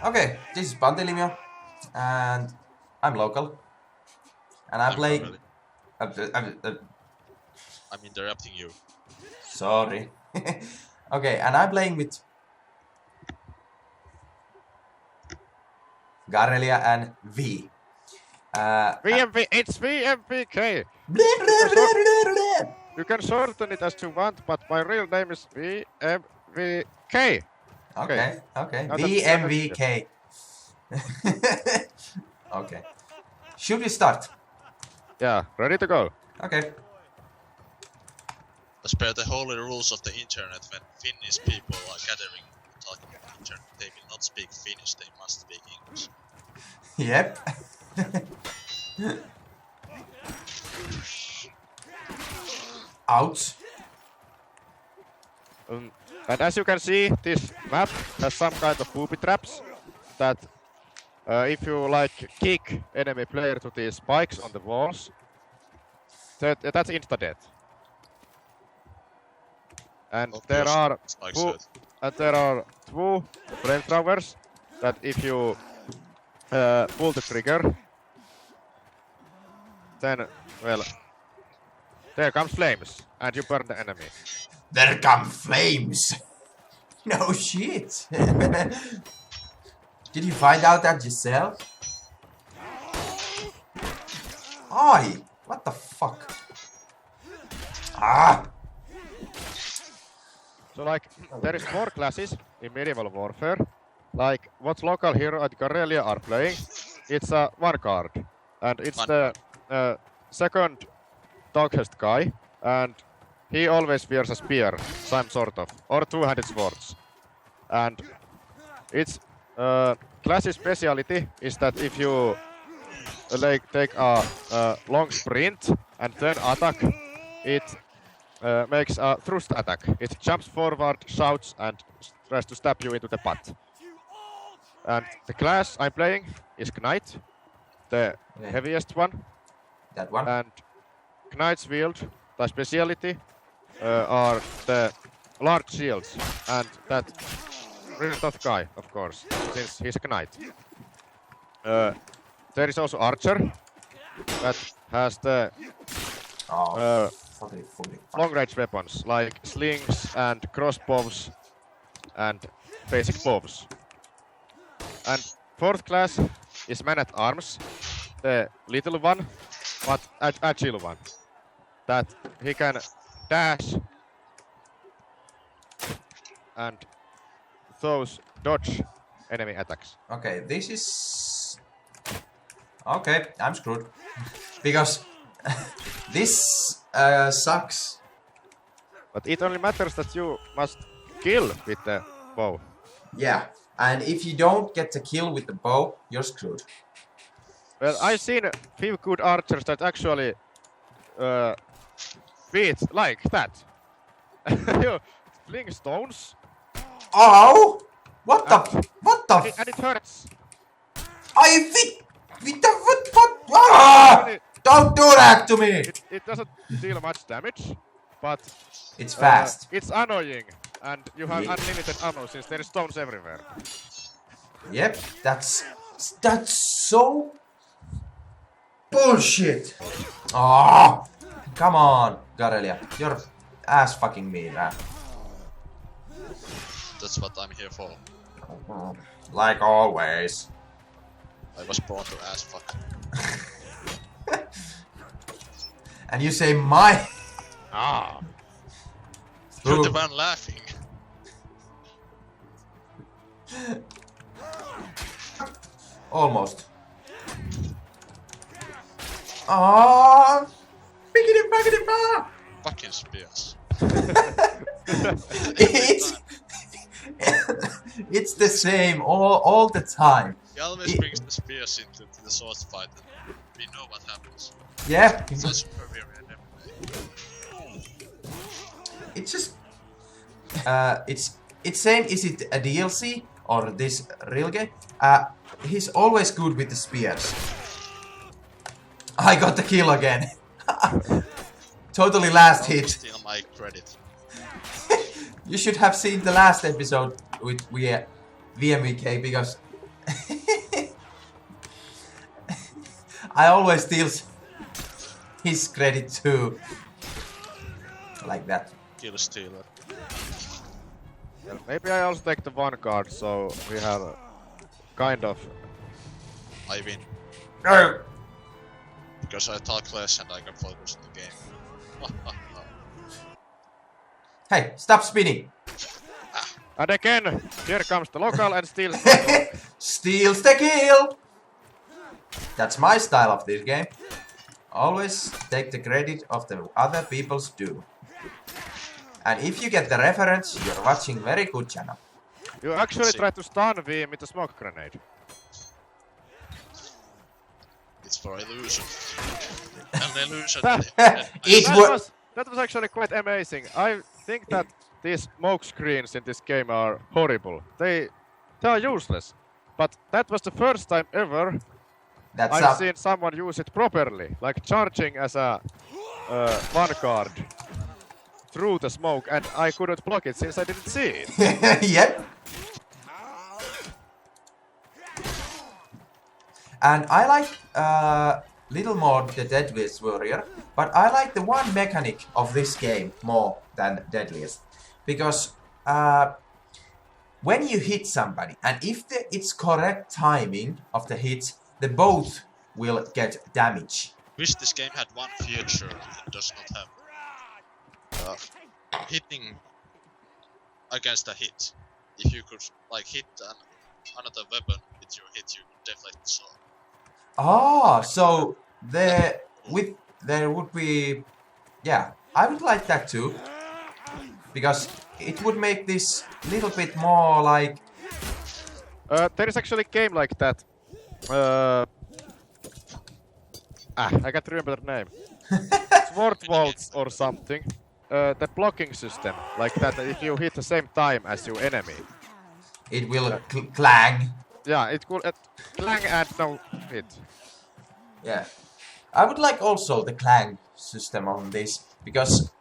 Okay, this is Pantelimio, and I'm local, and I'm playing. Really, Uh, I'm interrupting you. sorry. Okay, and I'm playing with Garelia and V. It's vmvk. You can shorten it as you want, but my real name is vmvk. Okay, Now vmvk. Okay. Should we start? Yeah, ready to go. Okay. Spare the holy rules of the internet when Finnish people are gathering talking on the internet. They will not speak Finnish, they must speak English. Yep. Ouch. And as you can see, this map has some kind of booby traps that if you like kick enemy player to these spikes on the walls, that's insta-death. And there are two flamethrowers that if you pull the trigger, then, well, there comes flames and you burn the enemy. There come flames. No shit. Did you find out that yourself? Oi! What the fuck? Ah! So like, there is 4 classes in medieval warfare. Like, what local hero at Garelia are playing, it's a 1 card. And it's the second darkest guy. And he always wears a spear, some sort of, or 2-handed swords. And its class's speciality is that if you like take a long sprint and then attack, it makes a thrust attack. It jumps forward, shouts, and tries to stab you into the butt. And the class I'm playing is Knight, the heaviest one. That one? And Knight's wield, the speciality, are the large shields, and that really tough guy, of course, since he's a Knight. There is also Archer, that has the long-range weapons, like slings and crossbows and basic bows. And 4th class is Man-at-Arms, the little one, but agile one. That he can dash and those dodge enemy attacks. Okay, this is... Okay, I'm screwed. Because this sucks. But it only matters that you must kill with the bow. Yeah, and if you don't get the kill with the bow, you're screwed. Well, I've seen a few good archers that actually beat like that. You fling stones. Oh! What the? And it hurts. With the what? Ah! Don't do that to me! It doesn't deal much damage, but it's fast. It's annoying, and you have unlimited ammo since there is stones everywhere. Yep, that's so bullshit. Oh, come on, Garelia, you're ass fucking me, man. That's what I'm here for. Like always. I was born to ass fuck. And you say my... Ah. You're the one laughing. Almost. Ah! Biggity. Fucking spears. It's the same all the time. He always brings the spears into the sword fight, and we know what happens. Yeah. It's a superior in every way. It's just it's same. Is it a DLC or this real game? He's always good with the spears. I got the kill again. Totally last hit. Steal my credit. You should have seen the last episode with vmvk because I always steal his credit too. Like that. Kill stealer. Well, maybe I also take the one card, so we have kind of. I win. No. Because I talk less and I can focus on the game. Hey, stop spinning. And again, here comes the local and steals. Steals the kill. That's my style of this game. Always take the credit of the other people's due. And if you get the reference, you're watching very good channel. You actually tried to stun Vim with a smoke grenade. It's for illusion. An illusion. That was actually quite amazing. I think that these smoke screens in this game are horrible. They are useless. But that was the first time ever I've seen someone use it properly, like charging as a one card through the smoke, and I couldn't block it since I didn't see it. Yep. And I like little more the Deadliest Warrior, but I like the one mechanic of this game more than Deadliest, because when you hit somebody, and if it's correct timing of the hit, they both will get damage. Wish this game had one feature it does not have. Hitting against a hit. If you could like hit another weapon with your hit, you could deflect the sword. Ah, so there would be, yeah, I would like that too, because it would make this little bit more like. There is actually a game like that. I can't remember the name. Sword Waltz or something. The blocking system, like that, if you hit the same time as your enemy, it will clang. Yeah, it could clang and no hit. Yeah, I would like also the clang system on this, because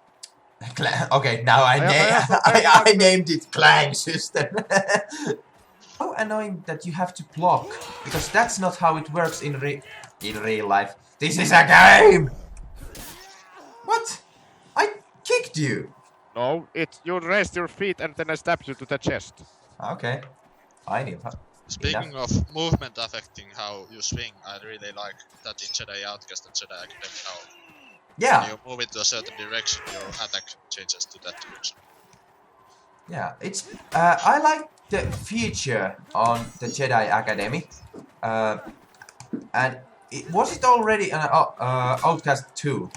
okay, now I named it clang system. How annoying that you have to block, because that's not how it works in real life. This is a game. What? I kicked you. No, you raised your feet and then I stabbed you to the chest. Okay, I knew. Speaking of movement affecting how you swing, I really like that in Jedi Outcast and Jedi Academy how when you move into a certain direction, your attack changes to that direction. Yeah, it's I like the feature on the Jedi Academy, and was it already an Outcast 2?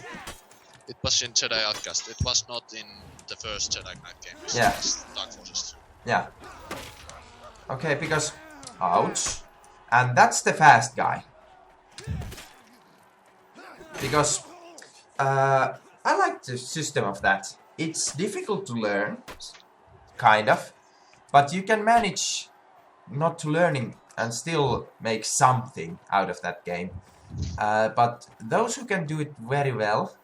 It was in Jedi Outcast. It was not in the first Jedi Knight game. It Yeah. was Dark Forces 2. Yeah. Okay, because ouch, and that's the fast guy. Because I like the system of that. It's difficult to learn, kind of, but you can manage not to learning and still make something out of that game. But those who can do it very well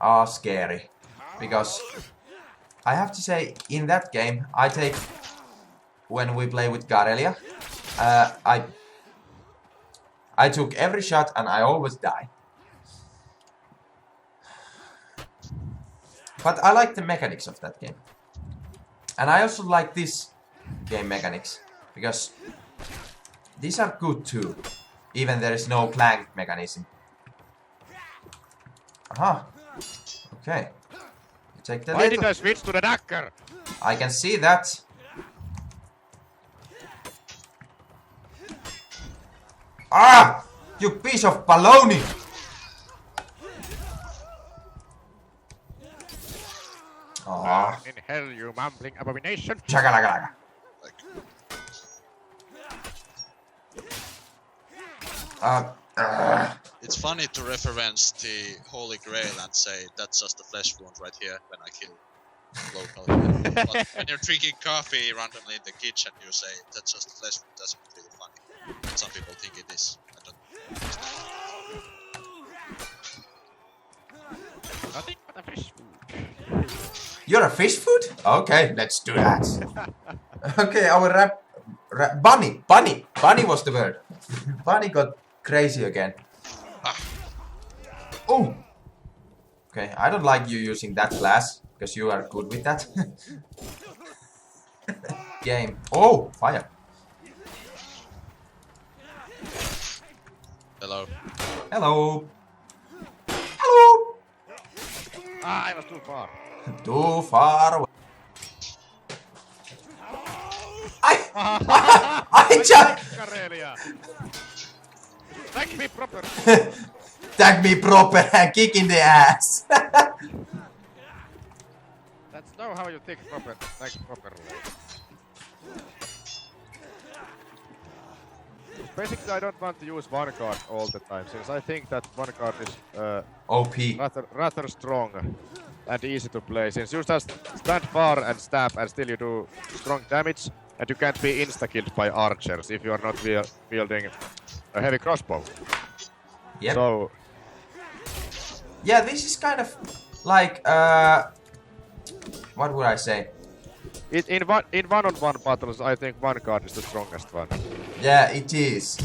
are scary, because I have to say, in that game, I take, when we play with Garelia, I took every shot and I always die. But I like the mechanics of that game. And I also like this game mechanics, because these are good too, even there is no clang mechanism. Aha. Okay. Take the Why did I switch to the dagger? I can see that. Ah! You piece of baloney! Ah. In hell, you mumbling abomination! Chakalaka. It's funny to reference the Holy Grail and say that's just a flesh wound right here when I kill local. But when you're drinking coffee randomly in the kitchen, you say that's just a flesh wound. That's not really funny. But some people think it is. I don't. Nothing but a fish food. You're a fish food? Okay, let's do that. Okay, our Bunny! Bunny! Bunny was the word. Bunny got crazy again. Oh! Okay, I don't like you using that class, because you are good with that. Game. Oh! Fire. Hello. Hello! Hello! Ah, I was too far. Too far away. I just... Garelia! Tag me proper! Tag me proper and kick in the ass. That's not how you tag properly. Basically, I don't want to use one card all the time, since I think that one card is OP. rather strong and easy to play, since you just stand far and stab and still you do strong damage, and you can't be insta-killed by archers if you are not wielding a heavy crossbow. Yep. So, yeah, this is kind of like, what would I say? in one-on-one battles, I think one card is the strongest one. Yeah, it is.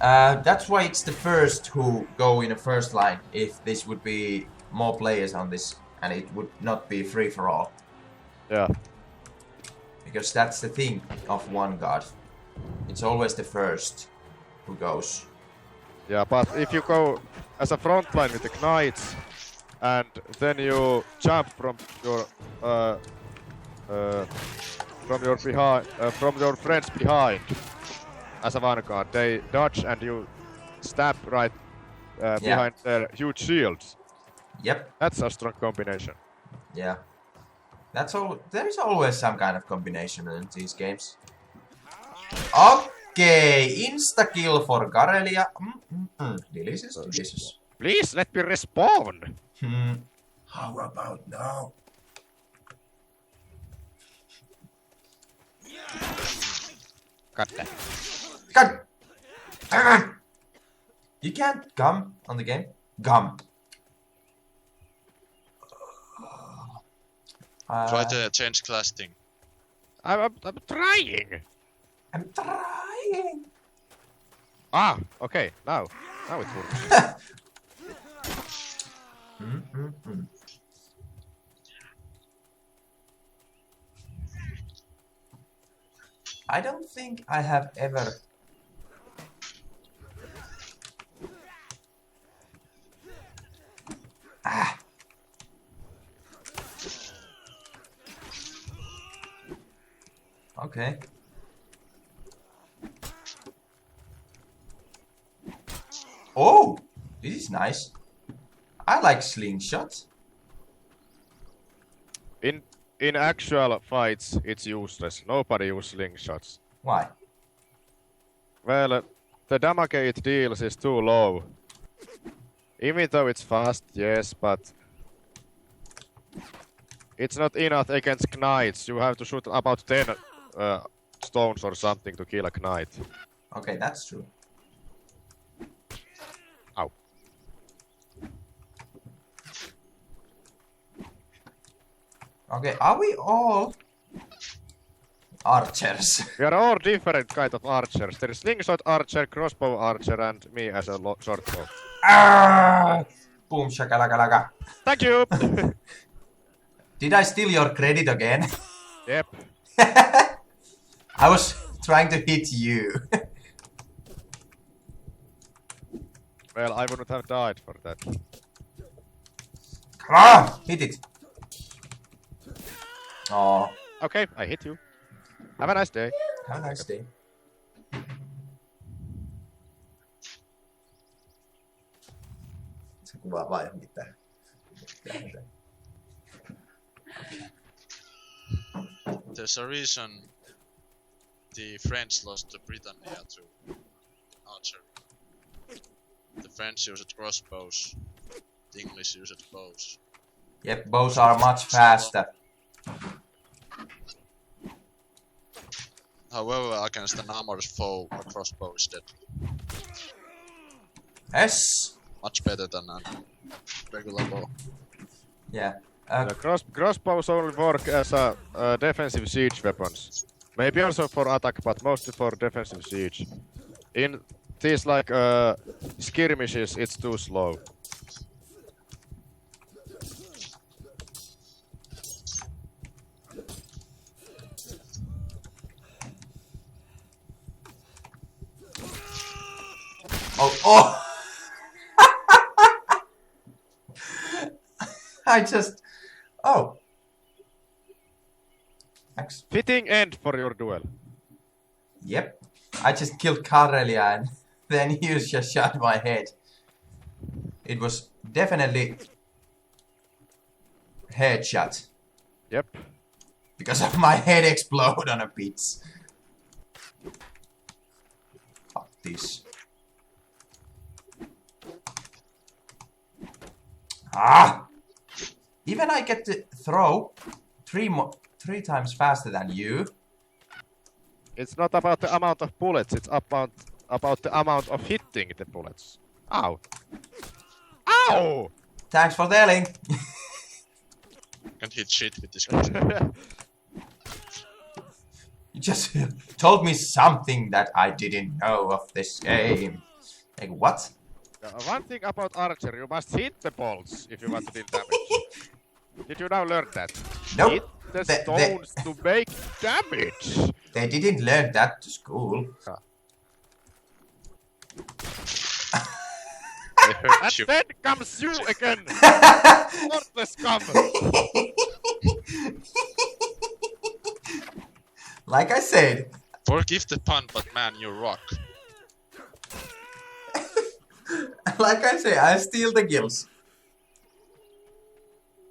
That's why it's the first who go in the first line, if this would be more players on this, and it would not be free for all. Yeah. Because that's the thing of one god. It's always the first who goes. Yeah, but if you go as a front line with the knights, and then you jump from your friends behind as a vanguard, they dodge and you stab right behind their huge shields. Yep. That's a strong combination. Yeah. That's all. There is always some kind of combination in these games. Okay, insta kill for Garelia. Delicious, delicious. Please let me respawn. How about now? Cut that. Cut! You can't gum on the game. Gum. Try to change class thing. I'm trying. I'm trying. Ah, okay. Now it works. I don't think I have ever... Okay. Oh! This is nice. I like slingshot. In actual fights, it's useless. Nobody uses slingshots. Why? Well, the damage it deals is too low. Even though it's fast, yes, but it's not enough against knights. You have to shoot about 10 stones or something to kill a knight. Okay, that's true. Ow. Okay, are we all archers? We are all different kind of archers. There is slingshot archer, crossbow archer, and me as a short bow. Boom shakalaka. Thank you! Did I steal your credit again? Yep. I was trying to hit you. Well, I wouldn't have died for that. Come on! Hit it! Oh, Okay, I hit you. Have a nice day. have a nice day. Se kuvaa vai mitään. There's a reason the French lost to Britannia to archery. The French used crossbows, the English used bows. Yep, bows are much faster. However, against an armored foe, a crossbow is dead. Yes! Much better than a regular bow. Yeah. The crossbows only work as a defensive siege weapons. Maybe also for attack, but mostly for defensive siege. In these like skirmishes, it's too slow. Oh! I just... Oh. Thanks. Fitting end for your duel. Yep. I just killed Garelia and then you just shot my head. It was definitely headshot. Yep. Because of my head explode on a pizza. Fuck this. Ah! Even I get to throw three times faster than you. It's not about the amount of bullets, it's about the amount of hitting the bullets. Ow! Ow! Thanks for telling. Can't hit shit with this crossbow. You just told me something that I didn't know of this game. Like what? One thing about Archer, you must hit the bolts if you want to deal damage. Did you now learn that? Nope. Hit the stones to make damage! They didn't learn that to school. And then comes you again! Worthless scum! Like I said. Forgive the pun, but man, you rock. Like I say, I steal the kills.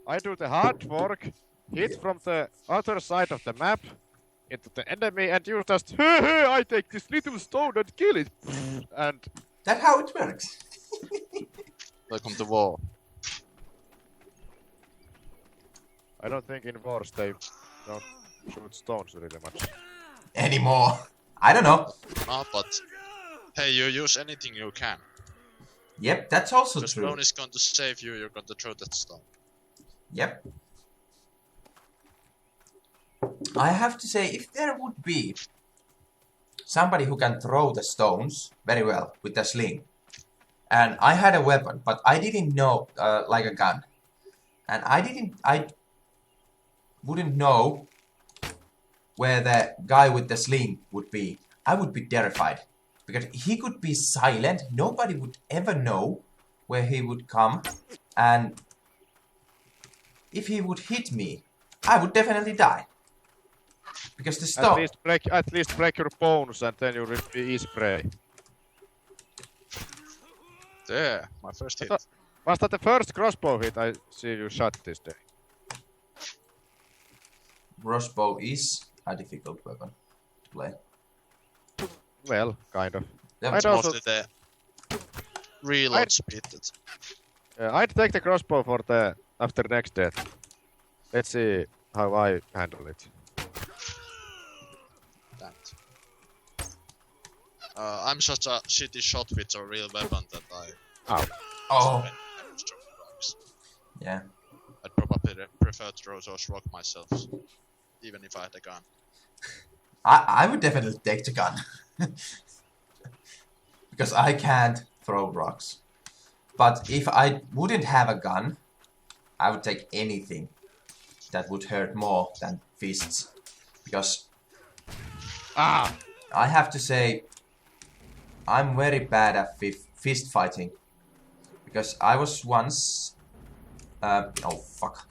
I do the hard work, hit from the other side of the map into the enemy, and you just, hey, I take this little stone and kill it. And That's how it works. Welcome to war. I don't think in wars they don't shoot stones really much. Anymore. I don't know. No, but hey, you use anything you can. Yep, that's also The true. stone is going to save you, you're going to throw that stone. Yep. I have to say, if there would be somebody who can throw the stones very well with the sling, and I had a weapon, but I didn't know, like a gun, and I wouldn't know where the guy with the sling would be, I would be terrified. Because he could be silent, nobody would ever know where he would come, and if he would hit me, I would definitely die. Because the stone... At least break your bones and then you will be easy prey. There, my first hit. Was that the first crossbow hit I see you shot this day? Crossbow is a difficult weapon to play. Well, kind of. Yeah, I'd It's also, mostly the reload speed. I'd take the crossbow for the after next death. Let's see how I handle it. Damn it. I'm such a shitty shot with a real weapon that I... Ow. Oh, damage from rocks. yeah. I'd probably prefer to throw those rock myself, even if I had a gun. I would definitely take the gun. Because I can't throw rocks. But if I wouldn't have a gun, I would take anything that would hurt more than fists. Because I have to say, I'm very bad at fist fighting. Because I was once... oh fuck.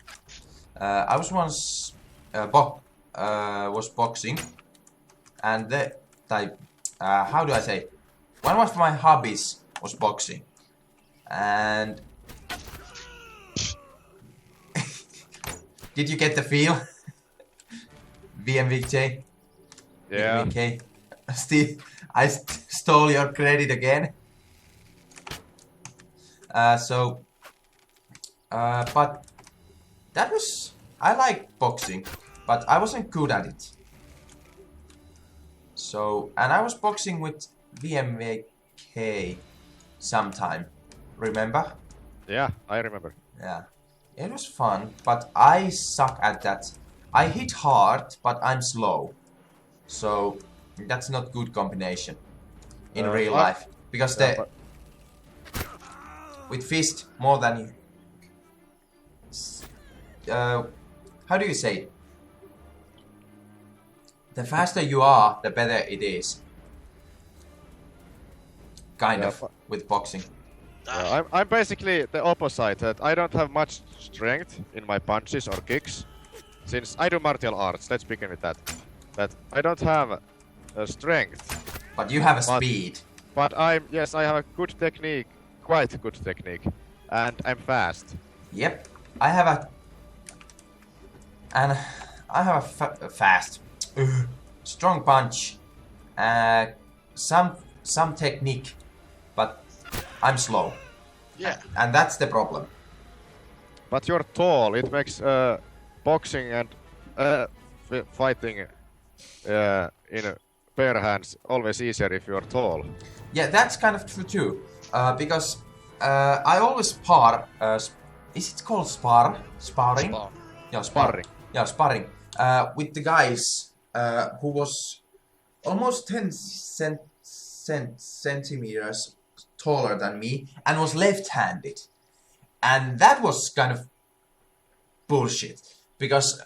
I was once... was boxing. And how do I say? One of my hobbies was boxing. And... Did you get the feel? vmvk? Yeah. vmvk? Steve, I stole your credit again. But that was... I like boxing, but I wasn't good at it. So, and I was boxing with vmvk sometime. Remember? Yeah, I remember. Yeah. It was fun, but I suck at that. I hit hard, but I'm slow. So that's not good combination in real I- life because yeah, the with fist more than you. How do you say? The faster you are, the better it is. Kind Yeah, of but- with boxing. Yeah, I'm basically the opposite. That I don't have much strength in my punches or kicks, since I do martial arts. Let's begin with that. That I don't have strength, But you have a But- speed. but I have a good technique, quite good technique, and I'm fast. Yep. I have a fast, strong punch, some technique, but I'm slow, Yeah. and that's the problem. But you're tall. It makes boxing and fighting in bare hands always easier if you're tall. Yeah, that's kind of true too, because I always spar. Is it called spar? Sparring? Spar. Yeah, Sparring. Yeah, sparring. With the guys who was almost 10 centimeters taller than me and was left-handed. And that was kind of bullshit. Because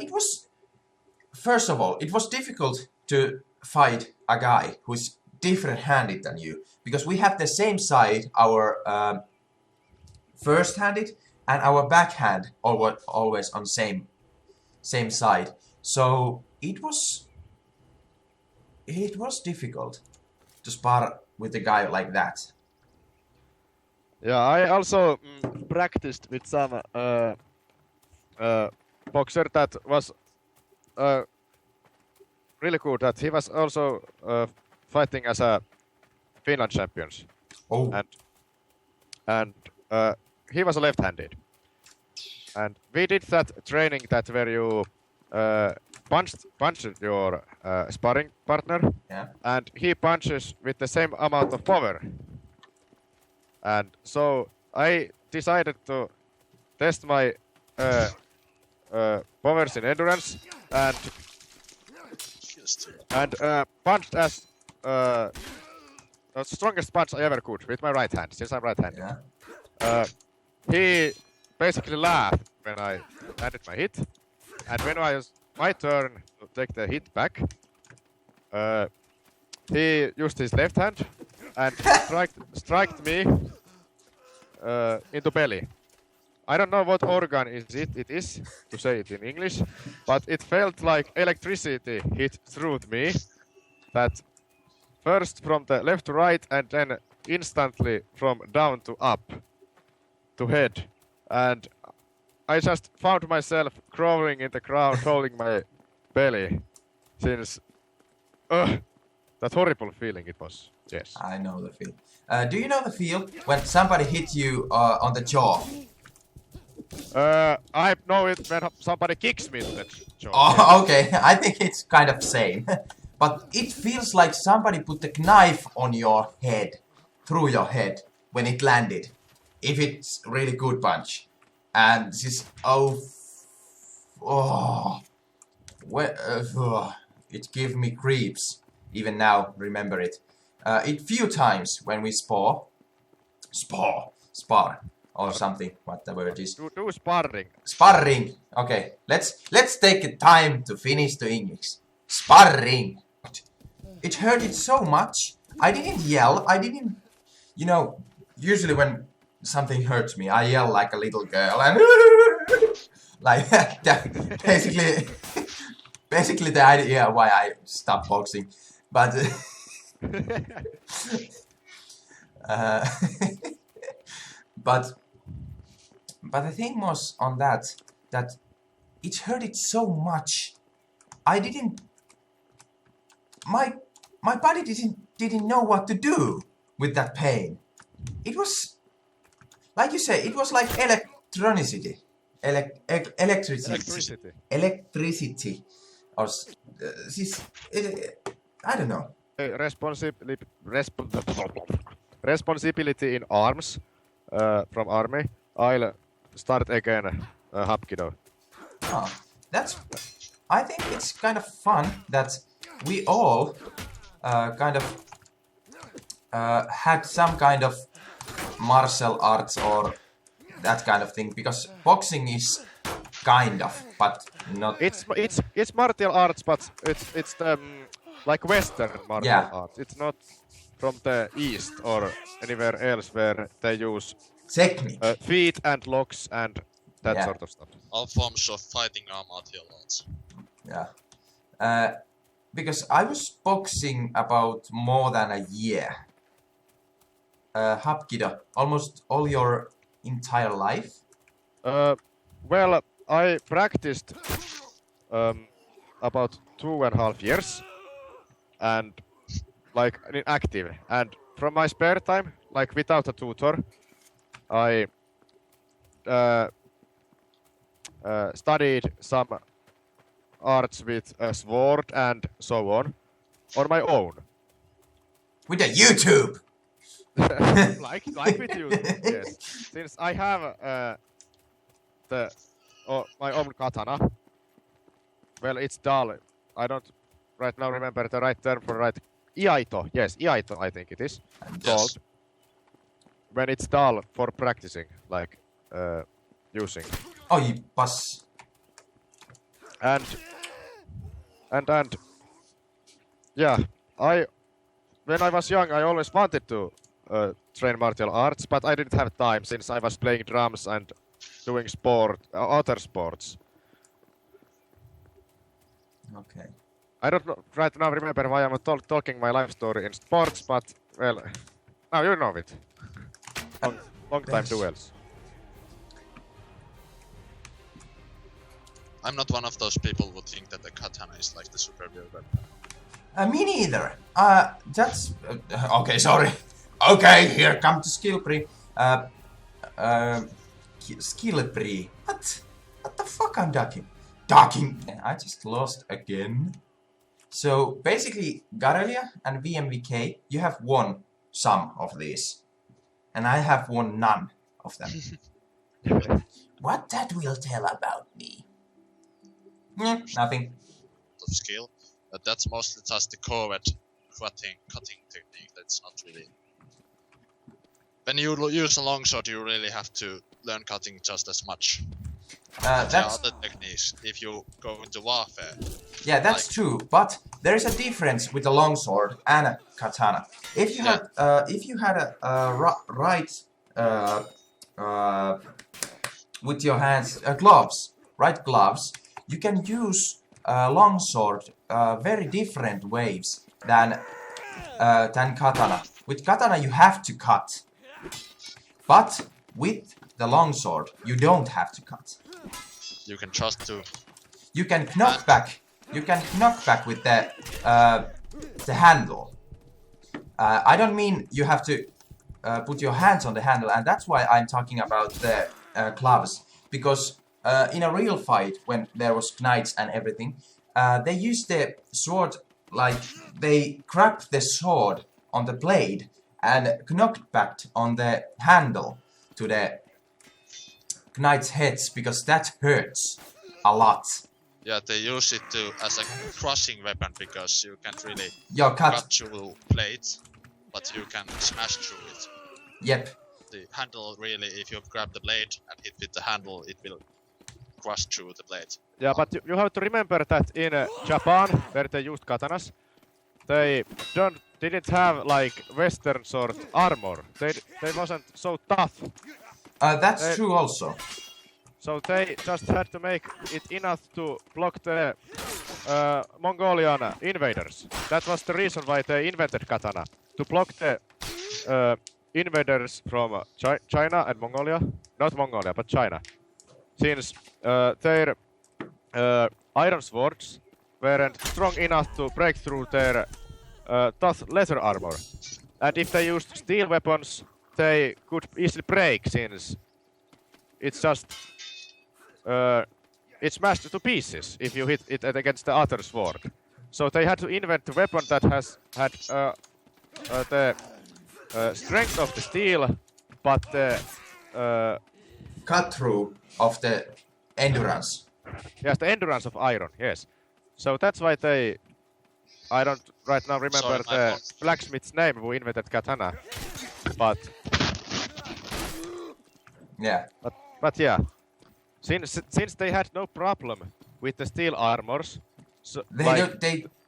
it was... First of all, it was difficult to fight a guy who's different-handed than you. Because we have the same side, our first-handed, and our backhand always on same side. So it was difficult to spar with a guy like that. Yeah, I also practiced with some boxer that was really good. That he was also fighting as a Finland champions, Oh, and he was left-handed. And we did that training that where you punched your sparring partner, yeah. and he punches with the same amount of power. And so I decided to test my powers in endurance and punched as the strongest punch I ever could with my right hand, since I'm right-handed. Yeah. He basically laughed when I landed my hit, and when I was my turn to take the hit back, he used his left hand and striked me into belly. I don't know what organ it is to say it in English, but it felt like electricity hit through me. That first from the left to right and then instantly from down to up to head. And I just found myself crawling in the ground, holding my belly, since that horrible feeling it was. Yes. I know the feel. Do you know the feel when somebody hits you on the jaw? I know it when somebody kicks me in the jaw. Oh, okay. I think it's kind of same. But it feels like somebody put a knife on your head, through your head, when it landed. If it's really good punch. And this, it gave me creeps. Even now, remember it. It few times when we spar, or something, what the word is. Do sparring. Sparring. Okay, let's take time to finish the English. Sparring. It hurted so much. I didn't yell. I didn't. You know, usually when something hurts me, I yell like a little girl and like that. Basically the idea why I stopped boxing, but but the thing was on that it hurted so much. I didn't. My body didn't know what to do with that pain. It was, like you say, it was like electricity. Electricity. Or I don't know. Responsibility in arms from army. I'll start again Hapkido. Oh, that's I think it's kind of fun that we all kind of had some kind of martial arts or that kind of thing, because boxing is kind of, but not. It's martial arts, but it's like Western martial arts. It's not from the East or anywhere else where they use Technique. feet and locks and that sort of stuff. All forms of fighting are martial arts. Yeah. Because I was boxing about more than a year. Hapkido, almost all your entire life? Well, I practiced about 2.5 years, and like active. And from my spare time, like without a tutor, I studied some arts with a sword and so on my own. With a YouTube. like with you, yes. Since I have my own katana. Well, it's dull. I don't right now remember the right term for right. Iaito, yes, Iaito, I think it is called. When it's dull for practicing, like using. Oh, you pass. And yeah, when I was young, I always wanted to train martial arts, but I didn't have time since I was playing drums and doing other sports. Okay. I don't know, right now remember why I'm talking my life story in sports, but well, now you know it. Long time duels. I'm not one of those people who think that the katana is like the superior weapon. Me neither. That's okay. Sorry. Okay, here come to Skillpree. Skillpree. What the fuck I'm ducking? I just lost again. So basically, Garelia and vmvk, you have won some of these, and I have won none of them. What that will tell about me? Nothing. Of skill, but that's mostly just the cutting technique. That's not really. When you use a longsword, you really have to learn cutting just as much. That's other techniques if you go into warfare. Yeah, that's true. But there is a difference with a longsword and a katana. If you had a right with your hands right gloves, you can use longsword very different ways than katana. With katana, you have to cut, but with the longsword, you don't have to cut. You can trust to. You can knock back. You can knock back with the handle. I don't mean you have to put your hands on the handle, and that's why I'm talking about the gloves. Because in a real fight, when there was knights and everything, they used the sword, like they cracked the sword on the blade and knocked back on the handle to the knights' heads, because that hurts a lot. Yeah, they use it as a crushing weapon, because you can't really cut through plates, but you can smash through it. Yep. The handle really, if you grab the blade and hit with the handle, it will crush through the blade. Yeah, but you have to remember that in Japan, where they used katanas, they didn't have like Western sort armor. They wasn't so tough. That's true also. So they just had to make it enough to block the Mongolian invaders. That was the reason why they invented katana. To block the invaders from China and Mongolia. Not Mongolia, but China. Since their iron swords weren't strong enough to break through their tough leather armor. And if they used steel weapons, they could easily break, since it's just it's smashed to pieces if you hit it against the other sword. So they had to invent a weapon that had the strength of the steel, but the cut through of the endurance. Yes, the endurance of iron. Yes, So that's why they... I don't right now remember Sorry, my the fault. blacksmith's name who invented katana. But Yeah. yeah. Since they had no problem with the steel armors, so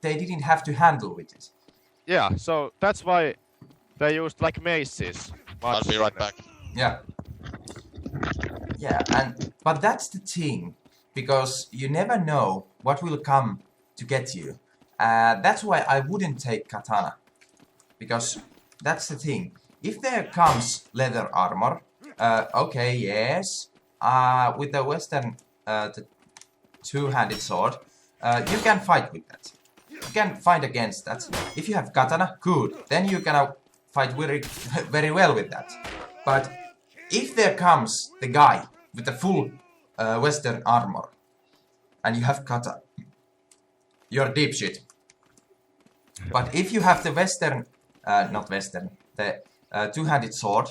They didn't have to handle with it. yeah, so that's why they used like maces. I'll be right back. Yeah. Yeah, but that's the thing, because you never know what will come to get you. That's why I wouldn't take katana, because that's the thing. If there comes leather armor, okay, yes, with the Western the two-handed sword, you can fight with that. You can fight against that. If you have katana, good. Then you can fight very, very well with that. But if there comes the guy with the full Western armor, and you have katana, you're deep shit. But if you have the Western, not Western, the two-handed sword,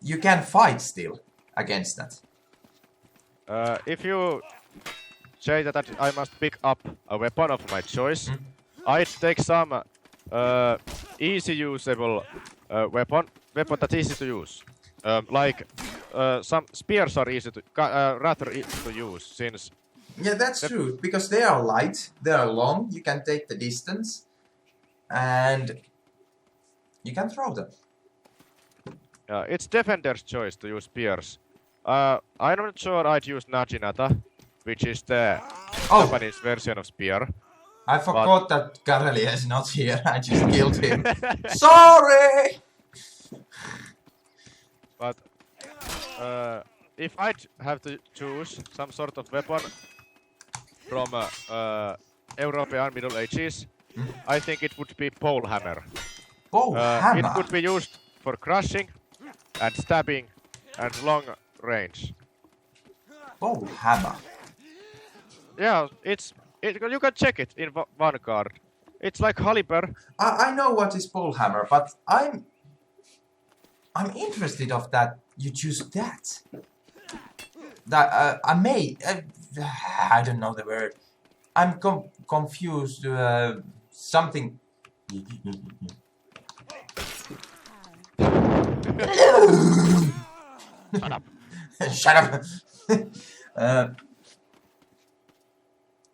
you can fight still against that. If you say that I must pick up a weapon of my choice, I'd take some easy usable weapon that's easy to use. Like some spears are easy to rather easy to use, since Yeah, that's true, because they are light, they are long, you can take the distance, and you can throw them. it's defender's choice to use spears. I'm not sure I'd use Najinata, which is the Japanese version of spear. I forgot that Garelia is not here, I just killed him. Sorry! But if I'd have to choose some sort of weapon from European Middle Ages, I think it would be pole hammer. Pole hammer? It could be used for crushing and stabbing and long range. Pole hammer? Yeah, you can check it in Vanguard. It's like Caliber. I know what is pole hammer, but I'm interested of that you choose that. That I don't know the word. I'm confused. Something. Shut up. Shut up.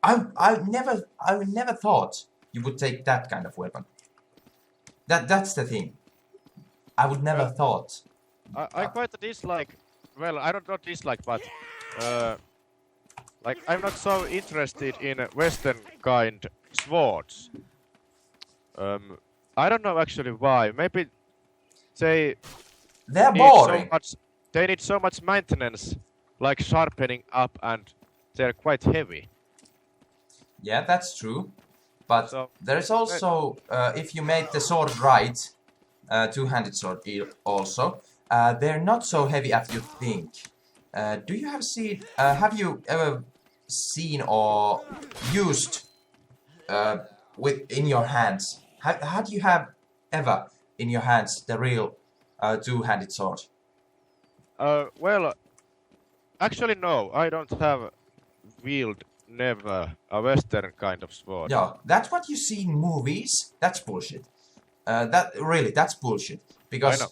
I never thought you would take that kind of weapon. That's the thing. I would never thought. I quite dislike. Well, I don't not dislike, but like I'm not so interested in Western kind swords. I don't know actually why. Maybe they're boring. They need so much maintenance, like sharpening up, and they're quite heavy. Yeah, that's true. But So, there's also, if you make the sword right, two-handed sword also, they're not so heavy as you think. Have you ever seen or used in your hands? Had you have ever in your hands the real two-handed sword? well, actually no, I don't have wield never a Western kind of sword. Yeah, that's what you see in movies. That's bullshit. That's bullshit. Because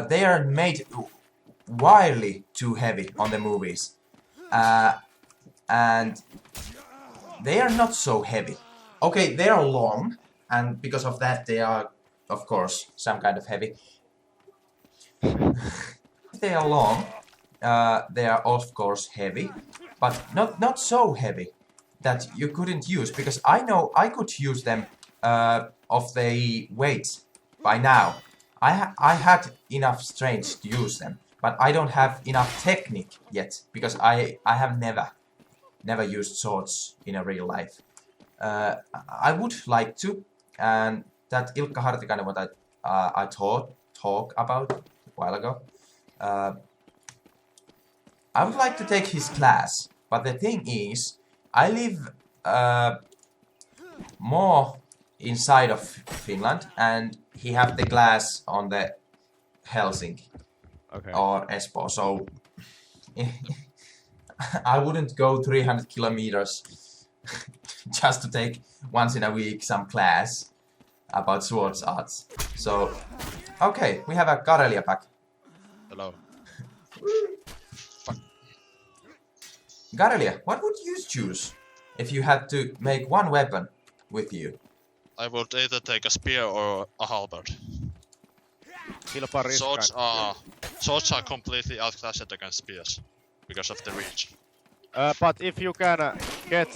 they are made wildly too heavy on the movies. And they are not so heavy. Okay, they are long, and because of that they are, of course, some kind of heavy. They are long, they are of course heavy, but not so heavy that you couldn't use, because I know I could use them of the weight by now. I had enough strength to use them, but I don't have enough technique yet, because I have never used swords in a real life. I would like to, and that Ilkka Hartikainen, what I talk about a while ago, I would like to take his class, but the thing is, I live more inside of Finland, and he have the class on the Helsinki or Espoo, so I wouldn't go 300 kilometers just to take once in a week some class about swords arts. So, okay, we have a Garelia pack. Hello. Garelia, what would you choose if you had to make one weapon with you? I would either take a spear or a halberd. Swords are completely outclassed against spears because of the reach. But if you can get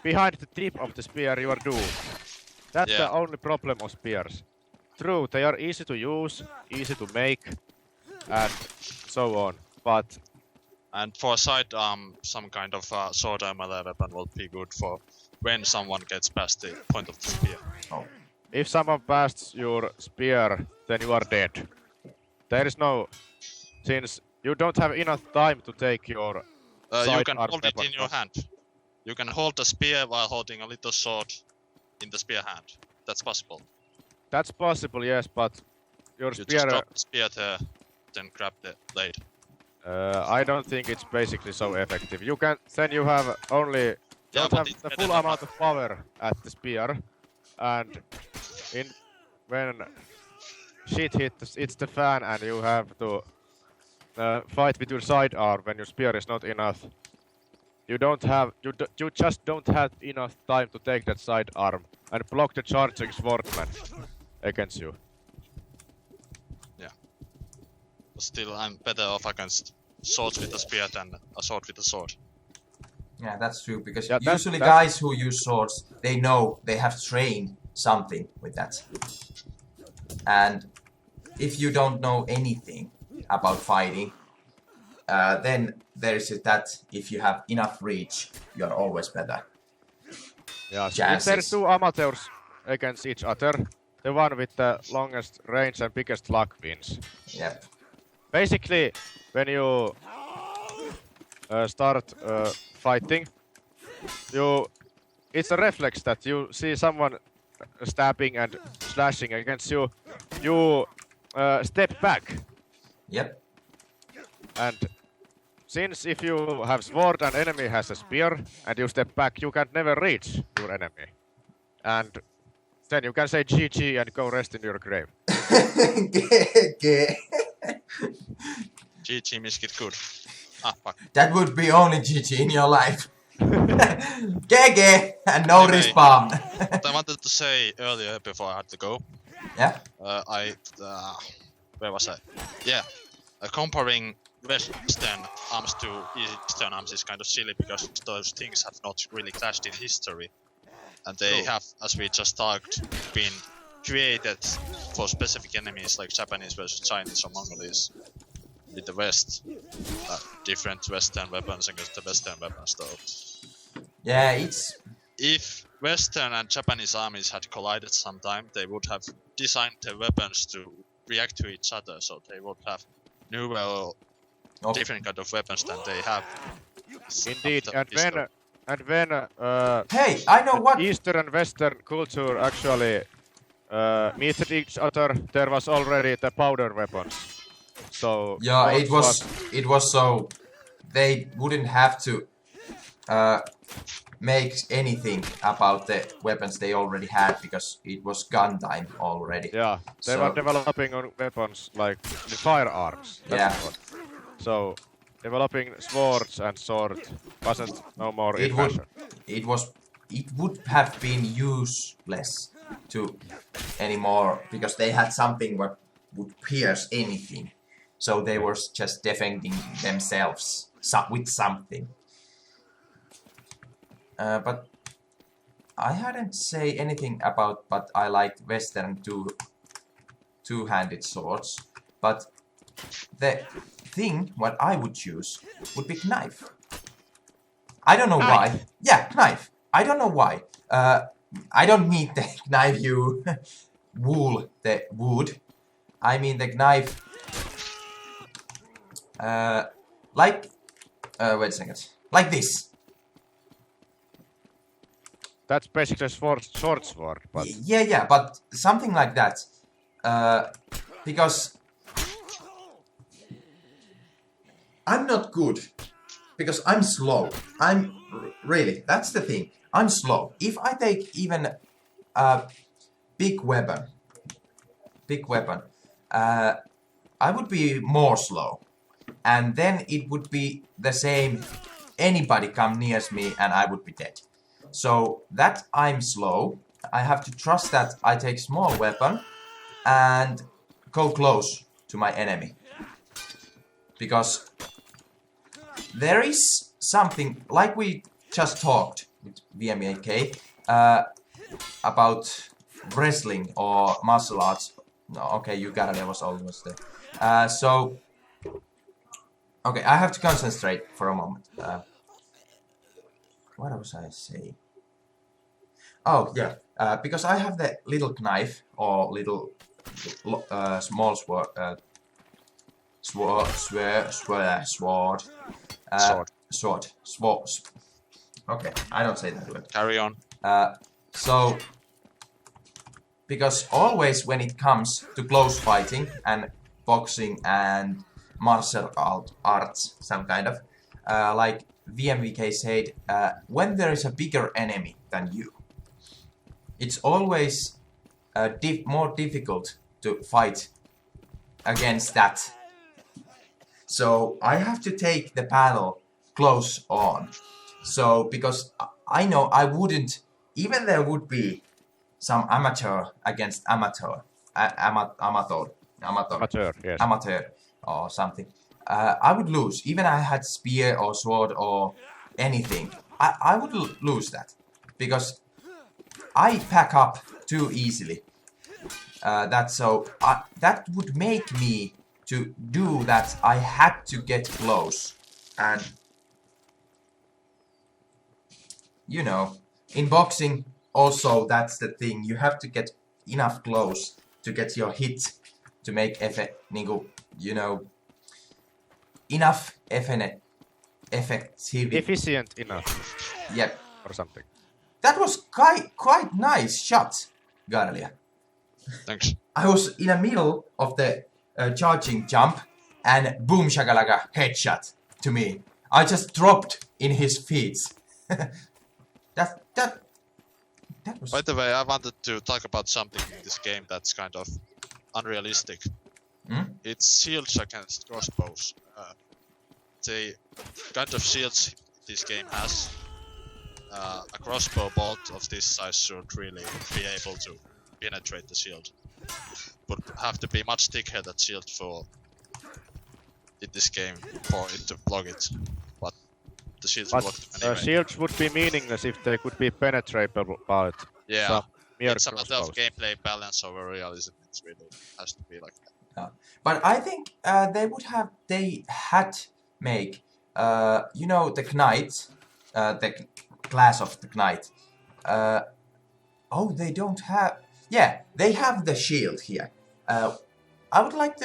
behind the tip of the spear, you are doomed. That's the only problem of spears. True, they are easy to use, easy to make, and so on. But and for a sidearm, some kind of sword or melee weapon will be good for when someone gets past the point of the spear. Oh. If someone passes your spear, then you are dead. There is no... Since you don't have enough time to take your you can hold it weapon. in your hand. You can hold the spear while holding a little sword in the spear hand. That's possible. That's possible, yes, but your You spear... just drop the spear there, then grab the blade. I don't think it's basically so effective. You can... Then you have only... Don't have the full amount of power at the spear. And when shit hits the fan and you have to fight with your sidearm when your spear is not enough. You just don't have enough time to take that sidearm and block the charging swordman against you. Yeah. But still, I'm better off against swords with a spear than a sword with a sword. Yeah, that's true, because Yeah, usually guys who use swords, they know they have trained something with that. And if you don't know anything about fighting, then there is that if you have enough reach, you are always better. Yeah, so if there's two amateurs against each other, the one with the longest range and biggest luck wins. Yep. Basically, when you start fighting, it's a reflex that you see someone stabbing and slashing against you, you step back. Yep. And since if you have sword and enemy has a spear and you step back, you can never reach your enemy. And then you can say GG and go rest in your grave. GG, miskit good. Ah, fuck. That would be only GG in your life. GG and no Anyway, respawn. What I wanted to say earlier before I had to go. Yeah. Where was I? Yeah. Comparing Western arms to Eastern arms is kind of silly because those things have not really clashed in history. And they have, as we just talked, been created for specific enemies like Japanese versus Chinese or Mongolians with the West. Different Western weapons against the Western weapons though. Yeah, it's... If Western and Japanese armies had collided sometime, they would have designed their weapons to react to each other, so they would have newer, different kind of weapons than they have. Indeed, and when hey, I know what... Eastern and Western culture actually meet each other, there was already the powder weapons. So yeah, it was so they wouldn't have to make anything about the weapons they already had because it was gun time already. Yeah, they were developing on weapons like the firearms. So developing swords and sword wasn't no more in fashion. It would have been useless to anymore because they had something that would pierce anything. So they were just defending themselves with something. But I hadn't say anything about but I like Western two-handed swords. But the thing what I would choose would be knife. I don't know why. Yeah, knife. I don't know why. I don't mean the knife you wool the wood. I mean the knife wait a second. Like this. That's basically a short sword, but... Yeah, but something like that. Because I'm not good because I'm slow. Really, that's the thing. I'm slow. If I take even a big weapon, I would be more slow. And then it would be the same. Anybody come near me and I would be dead. So that I'm slow. I have to trust that I take small weapon and go close to my enemy. Because there is something, like we just talked with vmvk, about wrestling or martial arts. No, okay, you got it, I was almost there. So, okay, I have to concentrate for a moment. What was I saying? Oh, yeah, because I have the little knife or little small sword. Sword. Okay, I don't say that word. Carry on. So, because always when it comes to close fighting and boxing and martial arts, some kind of, like vmvk said, when there is a bigger enemy than you, it's always more difficult to fight against that. So I have to take the battle close on. So because I know I wouldn't, even there would be some amateur against amateur, Yes. amateur or something. I would lose. Even I had spear or sword or anything, I would lose that because I pack up too easily. That would make me to do that. I had to get close, and you know, in boxing also that's the thing. You have to get enough close to get your hit to make enough effective. Efficient enough. Yep. Or something. That was quite nice shot, Garelia. Thanks. I was in the middle of the charging jump, and boom shakalaka headshot to me. I just dropped in his feet. that was. By the way, I wanted to talk about something in this game that's kind of unrealistic. It's shields against crossbows. The kind of shields this game has, a crossbow bolt of this size should really be able to penetrate the shield. Would have to be much thicker than shield for in this game for it to block it. But the shields But worked anyway. shields would be meaningless if they could be penetrable by Yeah, mere it's a matter of crossbows. gameplay balance over realism. It really has to be like that. But I think they had make the knight, the class of the knight. Oh, they don't have. Yeah, they have the shield here. I would like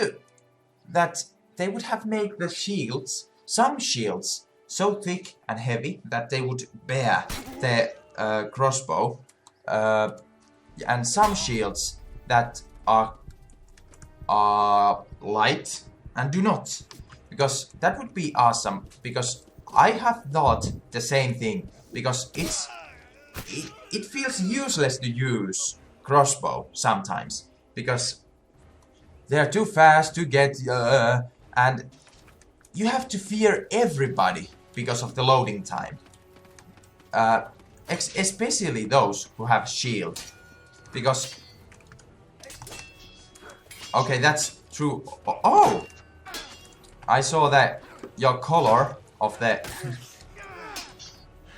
that they would have made the shields, some shields, so thick and heavy that they would bear the crossbow, and some shields that are light and do not, because that would be awesome. Because I have thought the same thing, because it feels useless to use crossbow sometimes because they're too fast to get, and you have to fear everybody because of the loading time. Especially those who have shield, because okay, that's true. Oh, I saw that your color of the.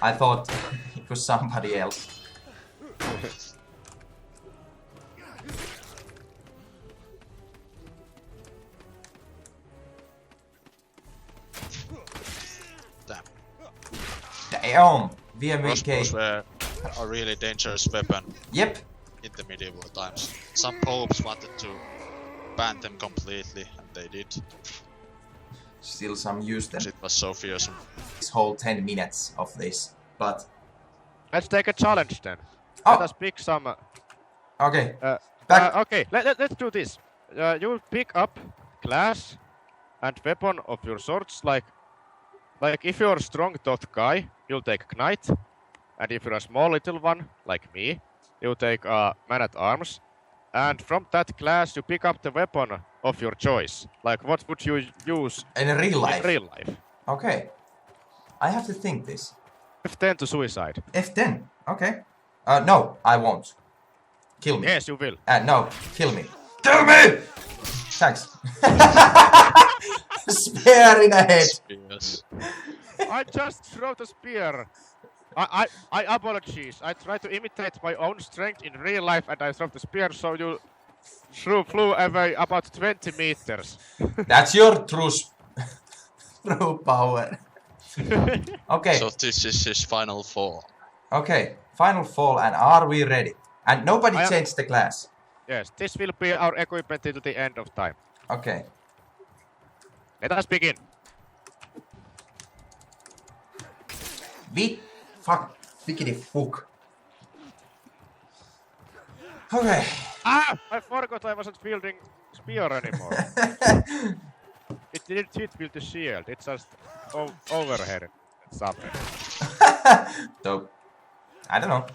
I thought it was somebody else. Damn, Crossbows vmvk. were a really dangerous weapon Yep. in the medieval times. Some popes wanted to ban them completely, and they did, Still some use them. because it was so fearsome. This whole 10 minutes of this, but Let's take a challenge then. Oh. Let us pick some. okay. Back. Okay, let's do this. You pick up class and weapon of your sorts, like Like, if you're a strong tough guy, you'll take Knight. And if you're a small little one, like me, you take Man-at-Arms. And from that class, you pick up the weapon of your choice. Like, what would you use In real life? in real life? Okay. I have to think this. F10 to suicide. F10. Okay. No, I won't. Kill me. Yes, you will. No, kill me. Kill me! Thanks. Spear in the head. Yes. I just threw the spear. I apologize. I tried to imitate my own strength in real life and I threw the spear so you flew away about 20 meters. That's your true power. Okay. So this is his final fall. Okay. Final fall, and are we ready? And nobody changed the class. Yes, this will be our equipment till the end of time. Okay. Let us begin. Fuck. Fickety fuck. Okay. Ah! I forgot I wasn't fielding spear anymore. It didn't hit with the shield, it just overhead something. So, I don't know.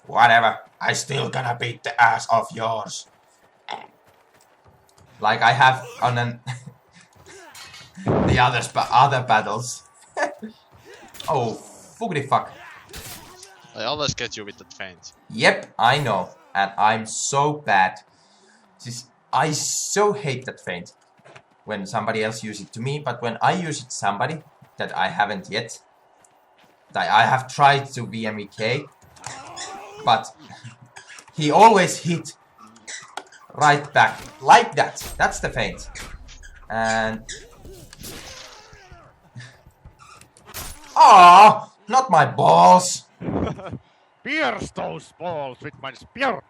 Whatever. I still gonna beat the ass of yours. Like I have on the other battles. Oh, fuckity fuck. I always get you with that feint. Yep, I know. And I'm so bad. I so hate that feint when somebody else uses it to me, but when I use it to somebody that I haven't yet, that I have tried to vmvk, but he always hit right back like that. That's the feint. And ah, not my balls. Pierce those balls with my spear!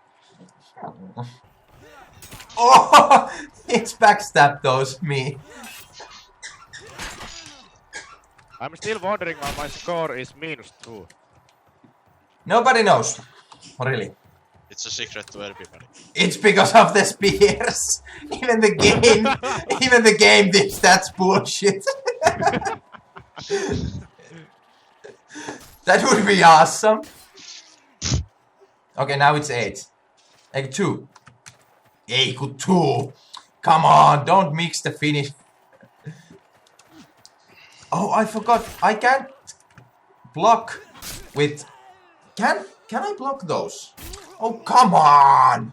Oh, it's backstabbed those me. I'm still wondering why my score is -2. Nobody knows, really. It's a secret to everybody. It's because of the spears. Even the game thinks that's bullshit. That would be awesome. Okay, now it's 8. 2. 2. Come on, don't mix the finish. Oh, I forgot. I can't block with... Can I block those? Oh, come on!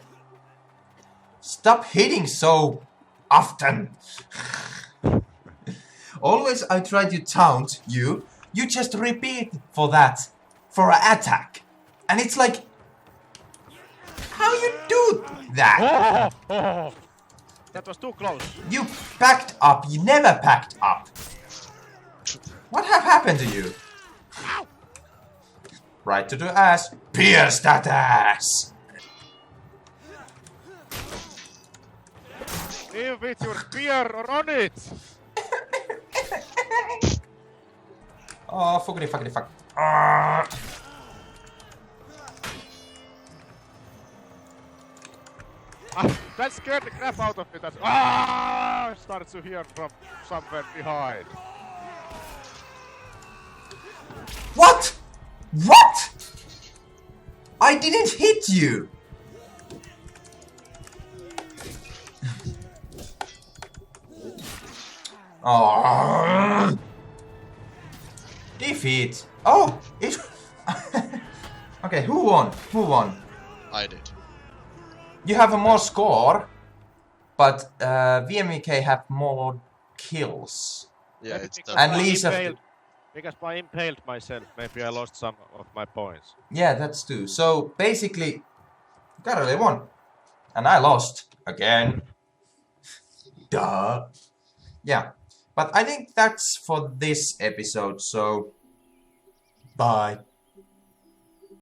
Stop hitting so often. Always I try to taunt you. You just repeat for that. For an attack. And it's like... How you do that? Oh, that was too close. You packed up. You never packed up. What have happened to you? Right to the ass. Pierce that ass! Live with your spear or on it! Oh, fuckity fuckity fuck. That scared the crap out of me. That's I started to hear from somewhere behind. What? What? I didn't hit you. Oh. Defeat. Oh, it. Okay, who won? Who won? I did. You have a more score, but vmvk have more kills. Yeah, it's because And I Lisa. because I impaled myself, maybe I lost some of my points. Yeah, that's true. So basically, Garelia won, and I lost again. Duh. Yeah, but I think that's for this episode. So, bye.